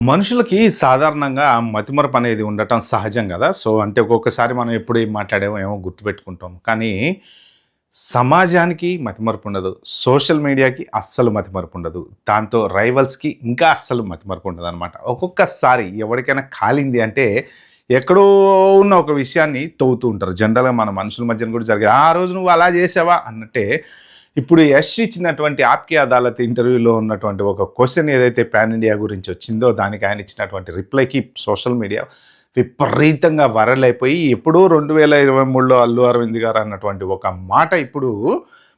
మనుషులకి సాధారణంగా మతిమరుపు అనేది ఉండటం సహజం గదా! సో, అంటే ఒక్కొక్కసారి మనం ఎప్పుడు ఏం మాట్లాడామో ఏమో గుర్తుపెట్టుకుంటాం. కానీ సమాజానికి మతిమరుపుండదు. సోషల్ మీడియాకి అస్సలు మతిమరుపుండదు. దాంతో రైవల్స్‌కి ఇంకా అస్సలు మతిమరుపుండదనమాట. ఒక్కొక్కసారి ఎవరికైనా కాలింది అంటే ఎక్కడో ఉన్న ఒక విషయాన్ని తవ్వుతూ ఉంటారు. జనరల్‌గా మన మనుషుల మధ్యన కూడా జరిగేది. "ఆ రోజు నువ్వు అలా చేసావా?" అన్నట్టే ఇప్పుడు యష్ ఇచ్చినటువంటి 'ఆప్‌కి అదాలత్' ఇంటర్వ్యూలో ఉన్నటువంటి ఒక క్వెషన్ ఏదైతే పాన్ ఇండియా గురించి వచ్చిందో, దానికి ఆయన ఇచ్చినటువంటి రిప్లైకి సోషల్ మీడియా విపరీతంగా వైరల్ అయిపోయి, ఎప్పుడో 2023లో అల్లు అరవింద్ గారు అన్నటువంటి ఒక మాట ఇప్పుడు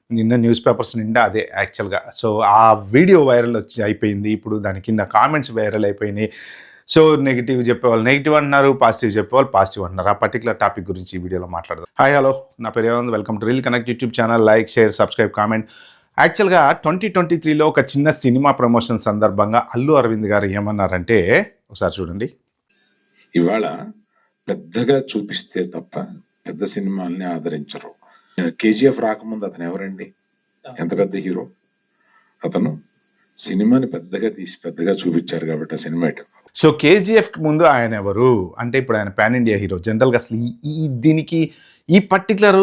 నిన్న న్యూస్ పేపర్స్ నిండా అదే యాక్చువల్‌గా. సో, ఆ వీడియో వైరల్ అయిపోయింది. ఇప్పుడు దాని కింద కామెంట్స్ వైరల్ అయిపోయినాయి. సో, నెగెటివ్ చెప్పేవాళ్ళు నెగెటివ్ అంటున్నారు. పాజిటివ్ చెప్పేవాళ్ళు పాజిటివ్ అంటున్నారు. ఆ పర్టిక్యులర్ టాపిక్ గురించి ఈ వీడియోలో మాట్లాడదాం. Hi, hello. నా పేరు Avand. Welcome to reel connect YouTube channel. Like, share, subscribe, comment. యాక్చువల్‌గా 2023లో ఒక చిన్న సినిమా ప్రమోషన్ సందర్భంగా అల్లు అరవింద్ గారు ఏమన్నారంటే ఒకసారి చూడండి. ఇవాళ పెద్దగా చూపిస్తే తప్ప పెద్ద సినిమాల్ని ఆదరించరు. కేజీఎఫ్ రాకముందు అతను ఎవరండి? ఎంత పెద్ద హీరో అతను. సినిమాని పెద్దగా తీసి పెద్దగా చూపించారు కాబట్టి ఆ సినిమా సో, 'కేజీఎఫ్‌కి' ముందు ఆయన ఎవరు? అంటే ఇప్పుడు ఆయన పాన్ ఇండియా హీరో. జనరల్‌గా అసలు దీనికి ఈ పర్టిక్యులర్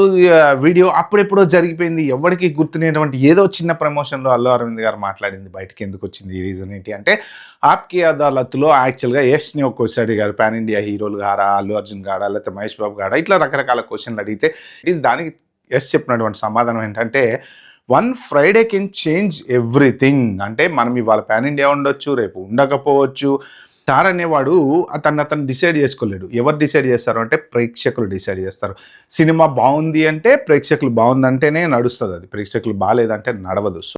వీడియో అప్పుడెప్పుడో జరిగిపోయింది. ఎవ్వడికి గుర్తులేనటువంటి ఏదో చిన్న ప్రమోషన్‌లో అల్లు అరవింద్ గారు మాట్లాడింది బయటికి ఎందుకొచ్చింది? ఈ రీజన్ ఏంటి అంటే 'ఆప్‌కి అదాలత్‌లో' యాక్చువల్‌గా యష్‌ని ఒక క్వెషన్ అడిగారు. పాన్ ఇండియా హీరోలు గారా? అల్లు అర్జున్ గాడా? లేకపోతే మహేష్ బాబు గాడా? ఇట్లా రకరకాల క్వెషన్‌లు అడిగితే దానికి యష్ చెప్పినటువంటి సమాధానం ఏంటంటే, one Friday can change everything. అంటే మనం ఇవాళ పాన్ ఇండియా ఉండొచ్చు, రేపు ఉండకపోవచ్చు. స్టార్ అనేవాడు అతను డిసైడ్ చేసుకోలేడు. ఎవరు డిసైడ్ చేస్తారు అంటే ప్రేక్షకులు డిసైడ్ చేస్తారు. సినిమా బాగుంది అంటే ప్రేక్షకులు బాగుందంటేనే నడుస్తుంది అది. ప్రేక్షకులు బాలేదంటే నడవదు.